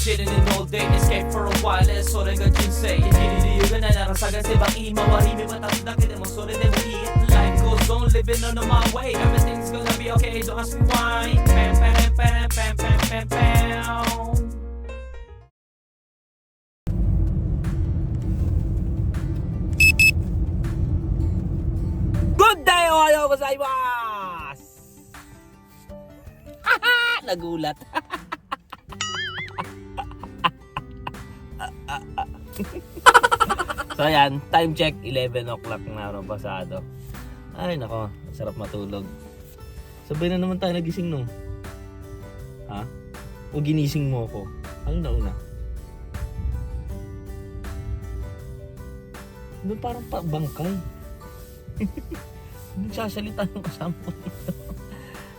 chilling all day, escape for a while, それが人生生きる理由がないなら探せばいい周り見渡すだけでもそれでもいい Life goes on, living on my way, everything's gonna be okay, don't ask me why. Pam pam pam pam pam pam pam. Good day, ohayo gozaimasu! Haha! Nagulat. So ayan, time check, 11 o'clock na araw pasado. Ay nako, sarap matulog. Sabay na naman tayo nagising no? Ha? O ginising mo ako? Ano na una? Ano parang bangkay? Nagsasalita yung kasama ko.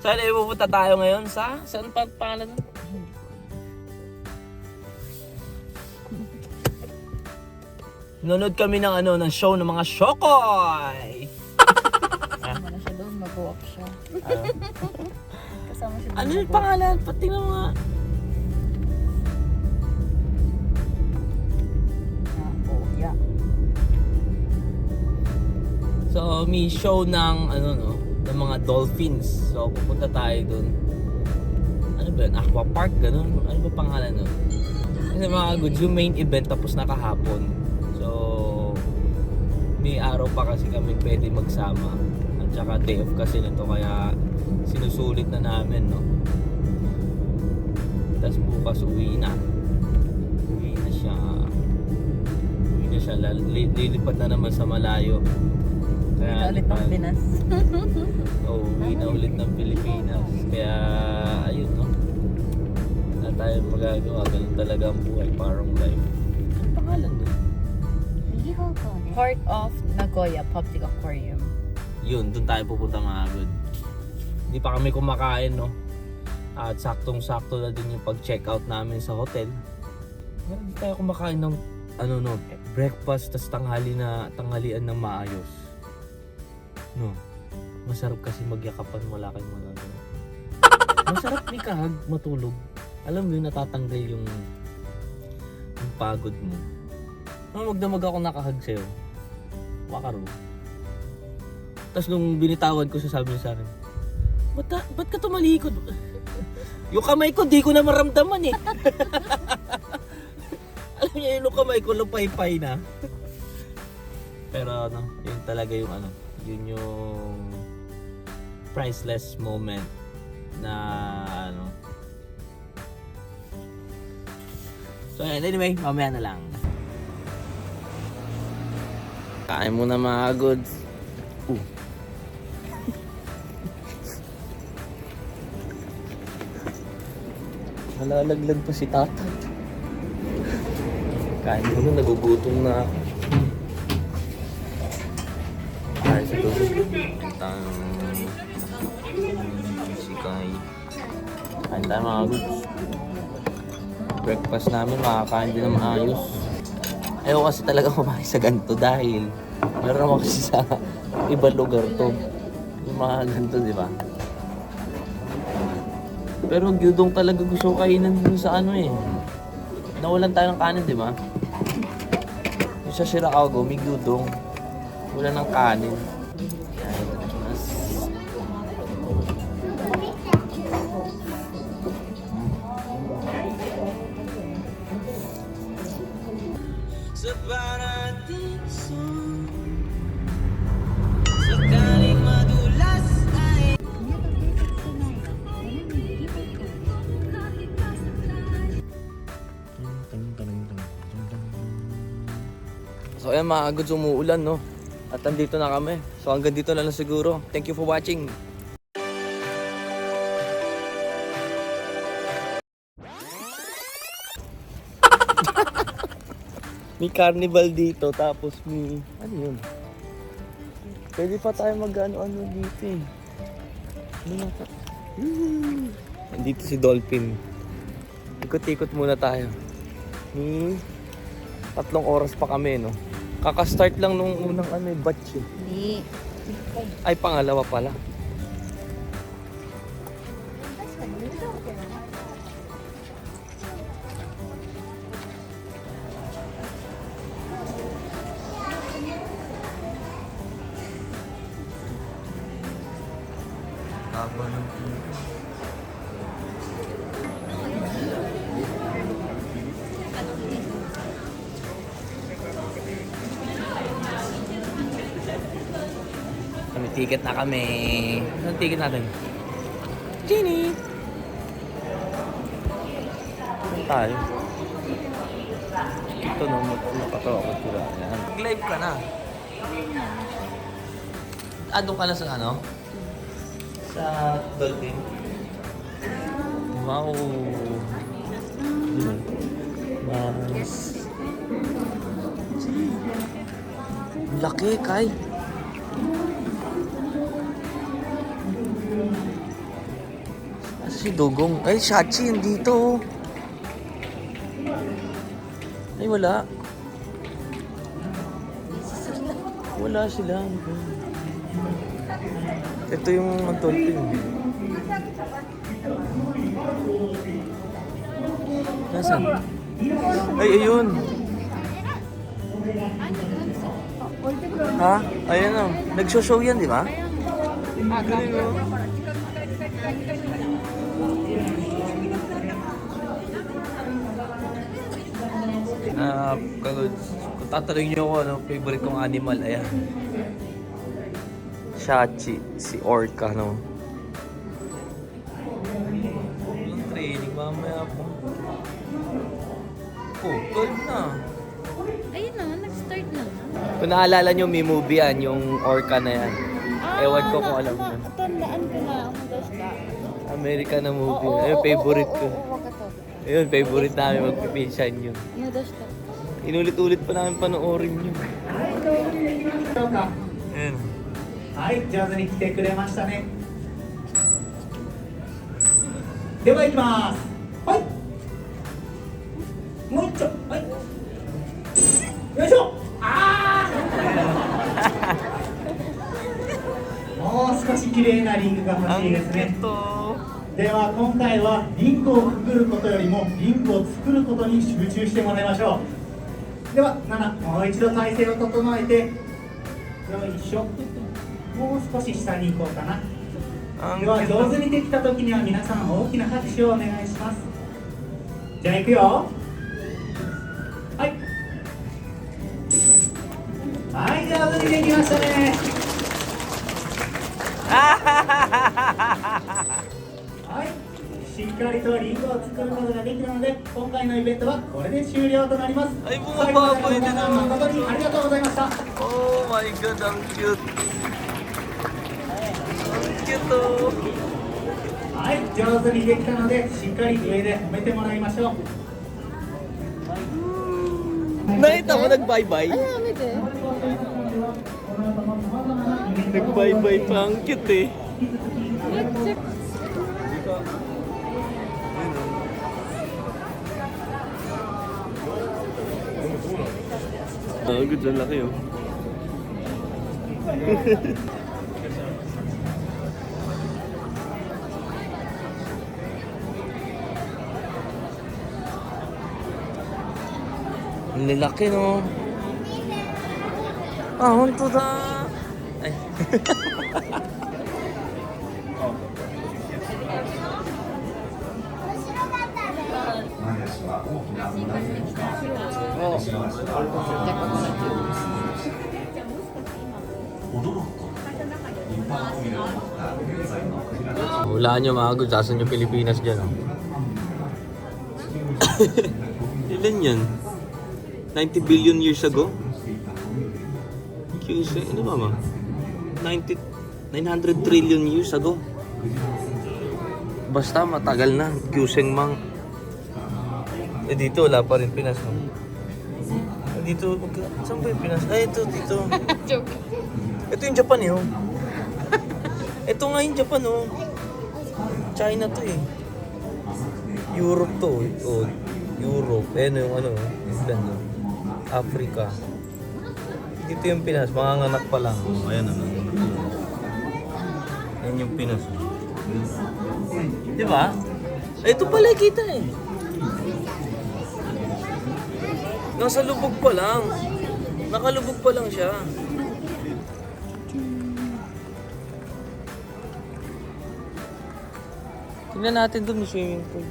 So ano, pupunta tayo ngayon sa... Saan pa pangalan? Nanonood kami ng ano, ng show ng mga Shokoy. Kasama na siya doon, mag-walk siya. Kasama siya doon. Ano yung pangalan? Pati na mga... Oh, yeah. So, may show ng ano no, ng mga dolphins. So, pupunta tayo doon. Ano ba yun? Aqua Park, gano'n? Ano ba pangalan nun? Kasi mga goods, yung main event tapos na kahapon. So, may araw pa kasi kami pwede magsama. At saka day off kasi nito kaya sinusulit na namin, no? Tapos bukas uwi na. Uwi na siya. Lilipad na naman sa malayo. Kaya ulit ng Pinas. Oo, uwi na ulit ng Pilipinas. Kaya, ayun, no? Wala tayong magagawa. Ganun talaga ang buhay, parang life. Ano pangalan doon? Heart of Nagoya Public Aquarium. Yun, doon tayo pupunta mga good. Hindi pa kami kumakain, no? At saktong-sakto na din yung pag-check out namin sa hotel. Pero hindi tayo kumakain ng ano no, breakfast tas tanghalian ng maayos. No. Masarap kasi magyakapan, wala kayong magagawa. Masarap ni kahag matulog. Alam mo yun, natatanggal yung pagod mo. Magdamag ako nakahag sa'yo. Wakaro. Tapos nung binitawan ko, sabi niya sa akin, ba't ka tumalikod? Yung kamay ko, di ko na maramdaman eh. Alam niya, yung kamay ko, lupay-pay na. Pero ano, yun talaga yung ano, yun yung priceless moment na ano. So anyway, mamaya na lang. Kain muna mga goods. Nalalaglag pa si tata. Kain muna, nagugutom na ako. Kain sa tubig. Tang si Kai. Kain tayo mga goods. Breakfast namin, makakain din na maayos. Ayaw kasi talaga kumain sa ganito dahil meron naman kasi sa ibang lugar to. Yung mga ganito, di ba? Pero gyudong talaga gusto ko kainan dun sa ano eh. Nawalan tayo ng kanin, di ba? Yung sa Shirakago, may gyudong. Wala ng kanin. Yan, mas... Sa paradiso sakaling madulas ay So ayan mga goods, umuulan no. At andito na kami. So hanggang dito na lang siguro. Thank you for watching. May carnival dito, tapos may... Ano yun? Pwede pa tayo mag-ano-ano dito eh. Ano na Nandito si Dolphin. Ikot-ikot muna tayo. May 3 oras pa kami, no? Kaka-start lang nung unang batch eh. Hindi. Ay, pangalawa pala. Haba ng May ticket na kami. Anong ticket natin? Genie! Saan tayo? Ito no, nakatawa ko sila. Mag-live ka na. Doon ka na sa ano? Sa Dolphin. Wow! Mas... Laki, Kai! Si Dugong. Ay, Shachi, yun dito. Ay, wala. Wala sila. Ito yung dolphin. Nasaan? Ay, ayun. Ha? Ayan o. Nag-show yan, di ba? Galing o. Kung tatanungin niyo ako ano, favorite kong animal, ayan. Shachi, si orca, no? Walang training, mamaya po. Oh, 12 na. Ayun na, nag-start na. Kung naalala niyo, may movie yan, yung orca na yan. Ewan ko kung alam mo. Tandaan ko na, ang basta. American na movie. Ayun, favorite ko. Ayun, favorite namin magpipinsan yun. Inulit-ulit pa namin panoorin yun. Ayun. はい、上手に来てくれましたね。では行きます。はい。もう一丁。はい。よいしょ。ああ。もう少し綺麗なリングが欲しいですね。では今回はリングをくぐることよりもリングを作ることに集中してもらいましょう。では7、もう一度体勢を整えて、よいしょ。もう少し下に行こうかな。では上手にできた時には皆さん大きな拍手をお願いします。じゃあ行くよ。はい。はい、上手にできましたね。はい、しっかりとリングを作ることができたので、今回のイベントはこれで終了となります。最後最後まで皆さん誠にありがとうございました。 Oh my God, ang cute. Ang cute oh. はい、上手にできたので、しっかり上で褒めてもらいましょう。 Nakita mo, nag-bye-bye? Nag-bye-bye pa, ang cute eh. Good, ang laki oh. Ang lalaki no. Ah, honto da. Ay. Hulaan nyo mga goods, asan yung Pilipinas dyan oh. Ilan yan? 90 billion years ago? QC, ano ba ma? 900 trillion years ago. Basta matagal na, Kyuseng Mang. Eh dito, wala pa rin Pinas. No? Dito, saan ba yung Pinas? Ay, ito, dito. Joke. Ito yung Japan eh. Oh. Ito nga yung Japan oh. China to eh. Europe to eh. Oh, Europe. Ayan yung ano, England oh. Africa. Dito yung Pinas, manganganak pa lang. Oh, ayan ano. Ayan yung Pinas. Di ba? Ito pala kita eh. Nasa lubog pa lang. Nakalubog pa lang siya. Tingnan natin doon, swimming pool.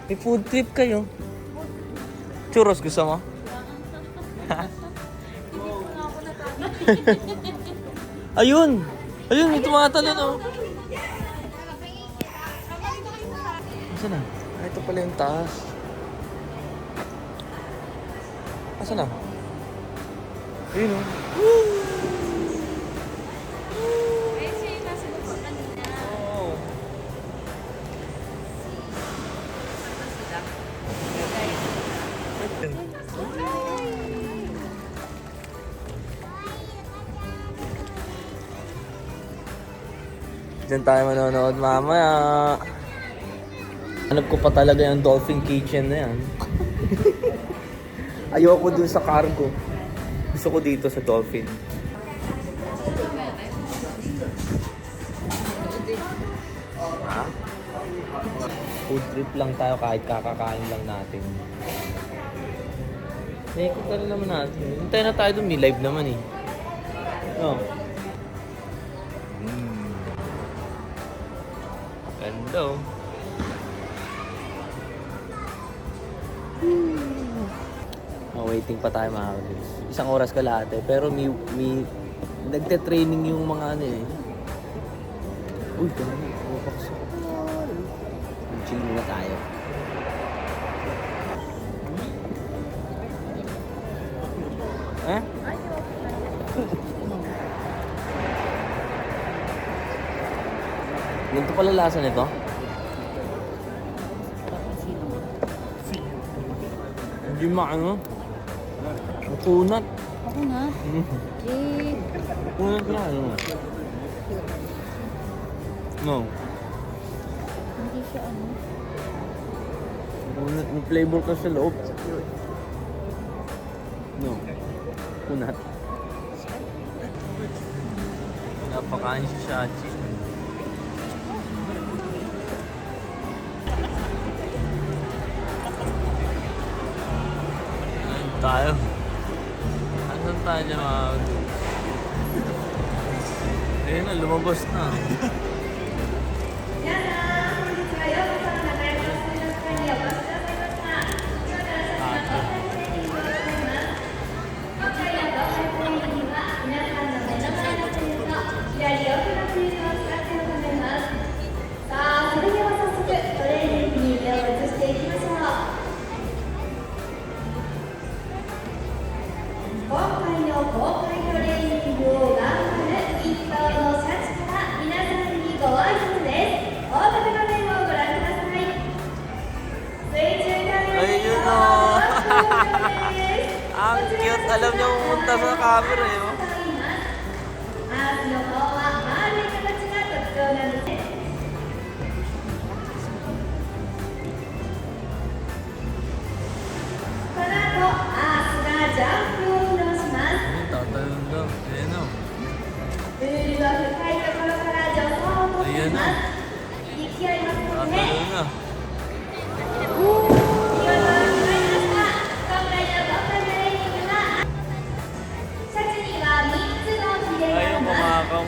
May food trip kayo. Churros gusto mo? Ayun! Ayun, may tumatalon oh. Asan na? Ah, ito pala yung taas. Asan na? Ayun oh. Oh. Diyan tayo manonood mamaya. Hanap ko pa talaga yung dolphin kitchen na yan. Ayoko dun sa cargo. Gusto ko dito sa dolphin. Ha? Food trip lang tayo kahit kakakain lang natin. Naikot na rin naman natin. Hintay na tayo dun. May live naman eh. Oh. Ganda oh. Waiting pa tayo mga kapatid. Isang oras ka lahat eh. Pero may nagte-training yung mga ano eh. Uy, dami. Chill muna tayo. Eh? Ganito pala lasa nito? Hindi maano. Makunat. Ako na. Eh, Makunat na ano. No. hindi siya ano. Makunat. May flavor ka sa loob. No. Kunat. Napakain si Shachi. Tayo. Asan tayo dyan mga dudes? Ayun na, lumabas na. Ayun o. Ang cute. Alam niya pumunta sa camera eh. Oh. Tatalon lang. Ayun o. Ayun o. Tatalon na. Ayun, kumakaw.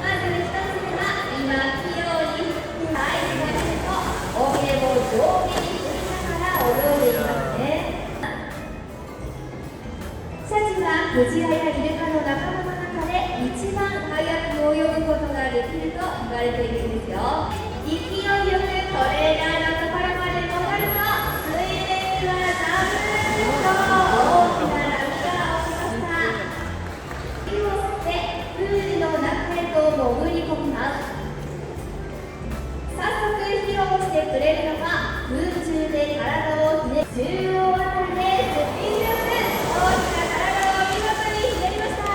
クジラやイルカの仲間の中で一番早く泳ぐことができると言われているんですよ。勢いよくトレーラーのところまで戻ると水面はザブーンと大きな波が起きました。息を吸ってプールの中へと潜り込みます。早速披露してくれるのは空中で体をひね中央あたりでスピンアップ、大きな体を見事にひねりました。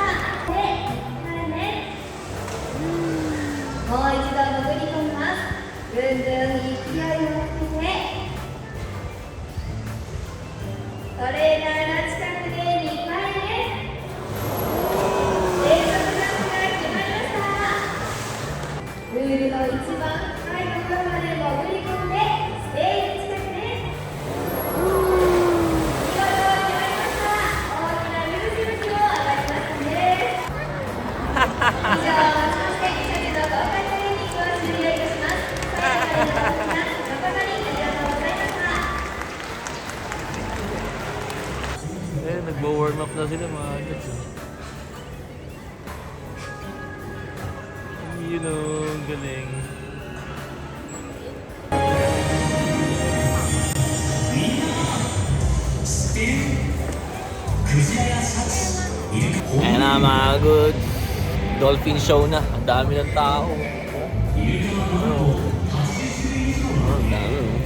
で、もう一度潜り込みます。ぐんぐん勢いをつけてトレーラーの近くで2回です。連続ジャンプが決まりました。プールの一番深いところまで潜り込んでステージ近くです。見事決まりました。大きなムズムズも上がりましたね。以上をもちましてシャチの動画 na sila mga lods. Yun o, galing. Ayan na mga good. Dolphin show na. Ang dami ng tao. Ang dami oh.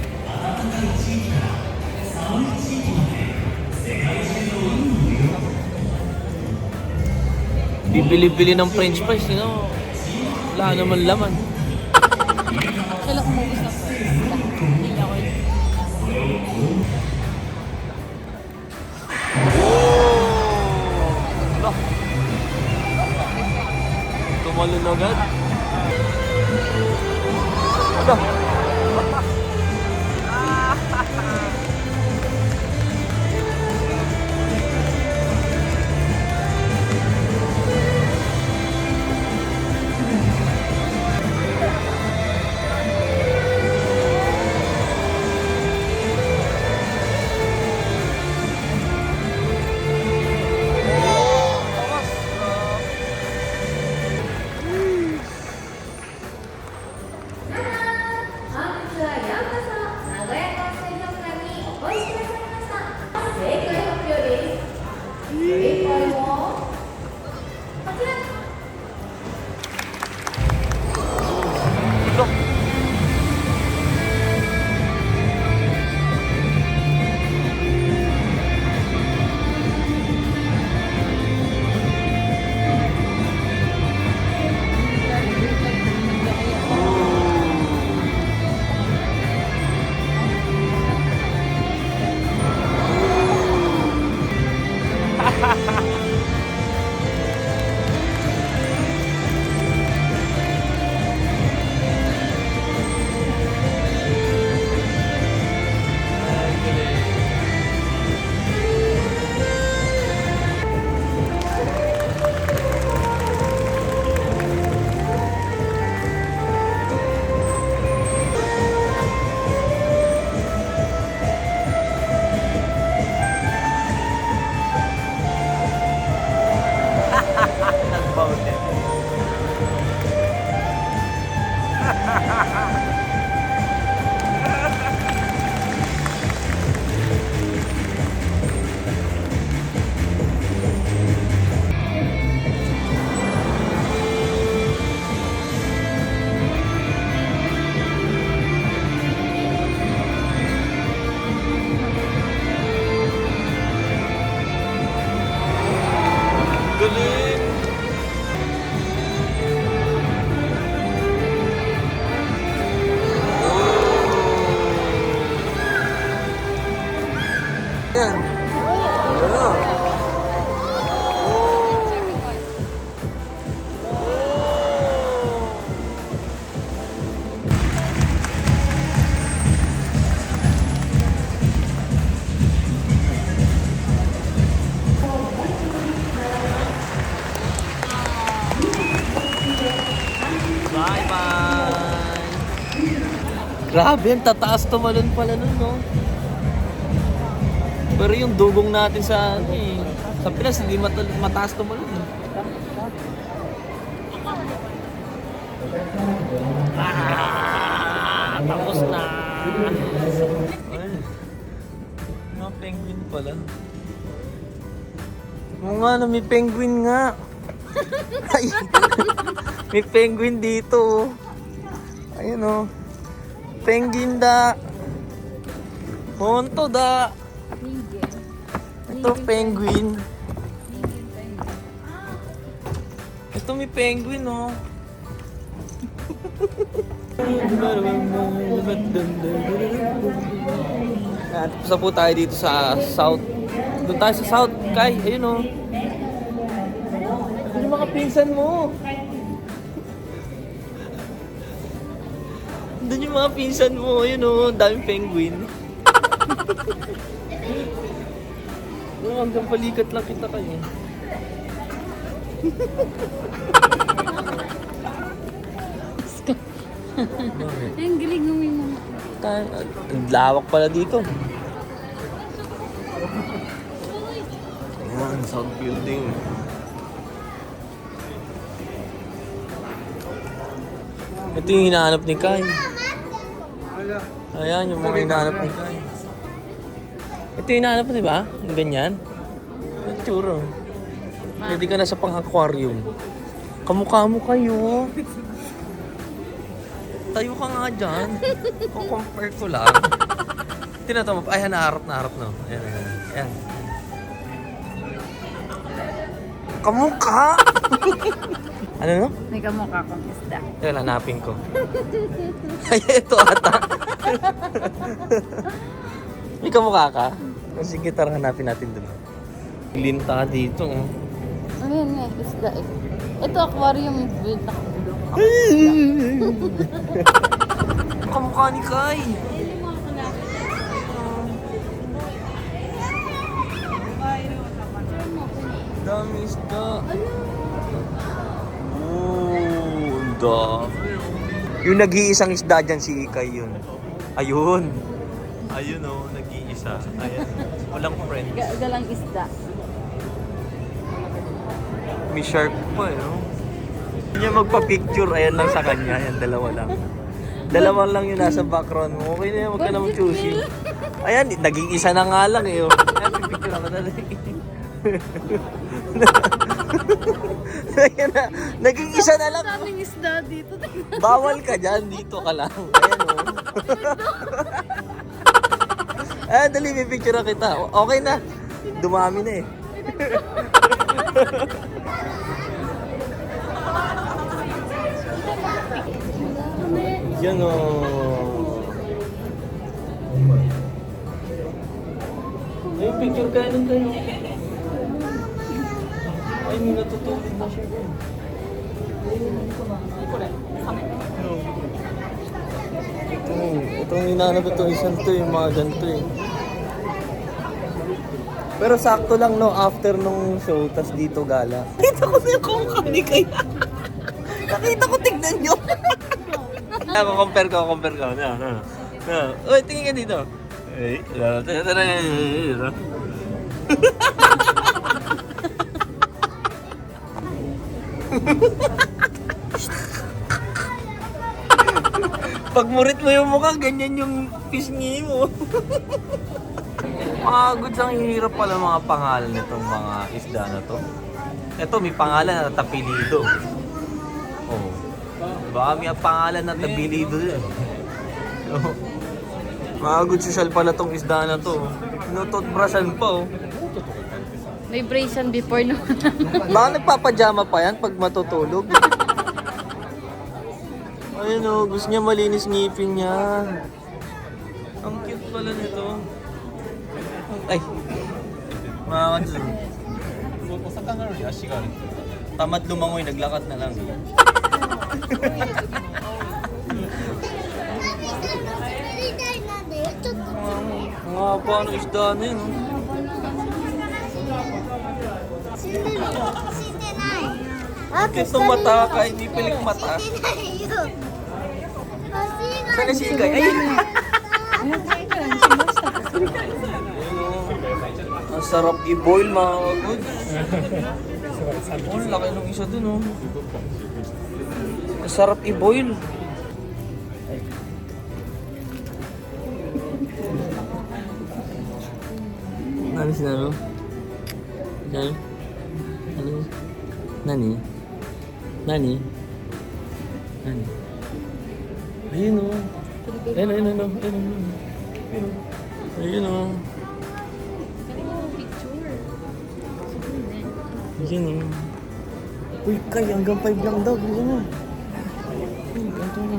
Bibili-bili ng french fries, you know. Wala naman laman. Kailan umubos na po? Hindi ako yun. Bah. Tumalun agad. Bah. Grabe, ang tataas tumalon pala nun, no? Pero yung dugong natin sa, sa Pinas, hindi mataas tumalon. Tapos na! Ay, mga penguin pala. Oo nga, no, may penguin nga. Ay, may penguin dito. Ayun, oh. Penguin da. Honto da. Ito penguin. Ito may penguin oh. At pusa po tayo dito sa South. Doon tayo sa South, Kai. Ayun oh. Ano yung mga pinsan mo? Doon yung mga pinsan mo, yun o, daming penguin. Hanggang palikat lang kita kayo. Ang galing ng mga. Ang lawak pala dito. naman, sound building. Ito yung hinahanap ni Kai. Ayan, yung mga hinahanap ni Kai. Ito yung hinahanap mo, di ba? Yung ganyan. Yung tsura. Pwede ka na sa pang-aquarium. Kamukha mo kayo. Tayo ka nga dyan. Kukompare ko lang. Tinato mo. Ay, naharap na. Ayan, ayan. Ayan. Kamukha! Ano no? May kamukha kong isda. Ayan, hanapin ko. Ay, ito ata. May kamukha ka? Sige, tara hanapin natin dun. Linta dito. Oh. Ayan nga, isda eh. Ito, aquarium. Kamukha ni Kai. Dami isda. Oh, ang dami. Yung nag-iisang isda dyan, si Kai yun. Ayun. Ayun oh, nag-iisa. Ayan. Walang friends. Galang isda. May shark pa eh, no? Hindi niya magpa-picture, ayan lang sa kanya. Ayan, dalawa lang. Dalawa lang yung nasa background mo. Okay na yan, huwag ka na mag-choosy. Ayan, naging isa na nga lang eh. Oh. Ayan, picture ako dali. Ayan na, naging isa na lang. Daming isda dito. Bawal ka dyan, dito ka lang. Ayan o. Ayan, dali, may picture na kita. Okay na. Dumami na eh. Yan o. Ay, picture ka nun kayo. Ay, may natutulog na siya. Itong hinanap ito, isang to yung mga ganito eh. Pero sakto lang no, after nung show, tas dito gala. Nakita ko na yung kumukha ni Kaya. Nakita ko, tignan nyo. Compare ko. Uy, tingin ka dito. Ay, pag murit mo yung mukha, ganyan yung pisngi mo. Goods, ang hirap pala mga pangalan nitong mga isda na to. Ito, may pangalan na Tapilido. Oh. Baka may pangalan na Tapilido yun. Oh. Mga goods, social pala tong isda na to. Tinututbrushan pa oh. Vibration before no. Baka nagpapajama pa yan pag matutulog. Ayun o, gusto niya malinis ngipin niya. Ang cute pala nito. Ay, mga kanso. Tamad lumangoy, naglakad na lang. Mga paano isda na yun. Ito mata ka, hindi pilik mata. Saan na si Ikay? Ayun! Ang sarap i-boil mga goods. Oh, laki nung isa dun oh. Ang sarap i-boil. Ano sinabi? Nani? Ano? Nani? Nani? Nani? Ayun o. Ayun. Ayun o. Ayun o. Uy, Kai, hanggang 5 lang daw. Ayun o. Ito na.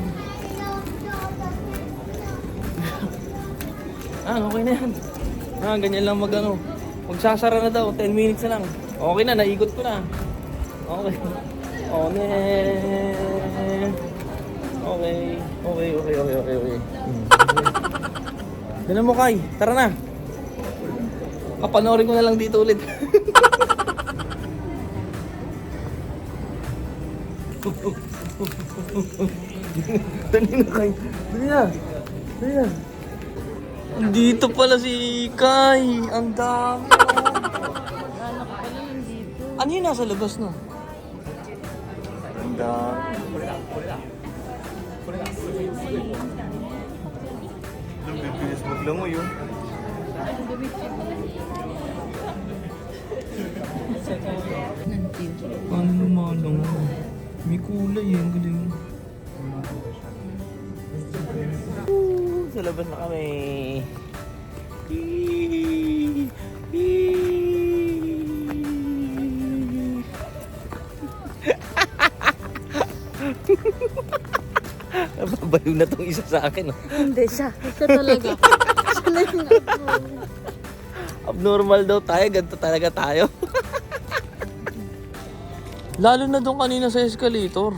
Okay na yan. Ganyan lang mag-ano. Magsasara na daw, 10 minutes na lang. Okay na, naikot ko na. Okay. Okay. Ganun mo, Kai. Tara na. Kapanoorin ko na lang dito ulit. Dali na, Kai. Dali na. Dito pala si Kai. Ang dami. Ano yung nasa labas, no? Ganda. Bibilis maglangoy yun. Paano lumalangoy? May kulay eh, ang galing. Sa labas na kami. Nababaliw na tong isa sa akin. Oh. Hindi siya. Siya talaga. Siya na yung Abnormal daw tayo, ganito talaga tayo. Lalo na doon kanina sa escalator.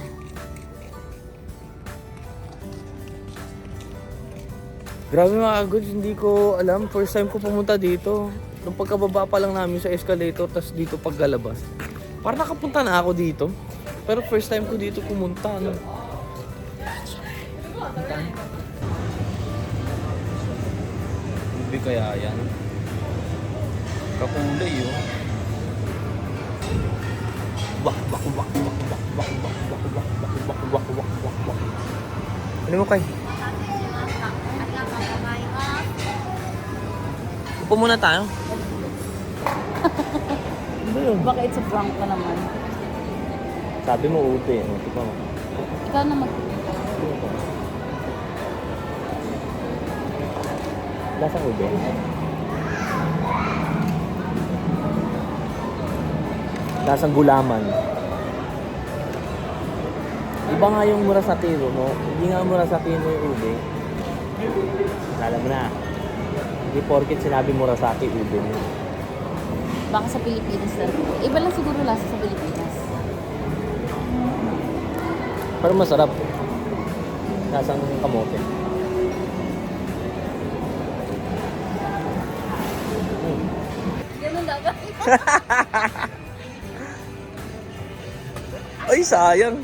Grabe mga goods, hindi ko alam. First time ko pumunta dito. Nung pagkababa pa lang namin sa escalator, tas dito paggalabas. Parang nakapunta na ako dito. Pero first time ko dito pumunta. No? Hindi kaya yan. Kakulay yun. Ano mo kay? Upo muna tayo. Ano yun? Baka it's a prank ka naman. Sabi mo ute. Ito pa mo. Ikaw na mag... Lasang ube. Lasang gulaman. Iba nga yung murasakiro, no? Hindi nga murasakiro yung ube. Alam mo na. Hindi porket sinabi murasaki ube mo. Baka sa Pilipinas lang. Iba lang siguro lasa sa Pilipinas. Pero masarap. Lasang kamote. Ganun dapat. Ay, sayang.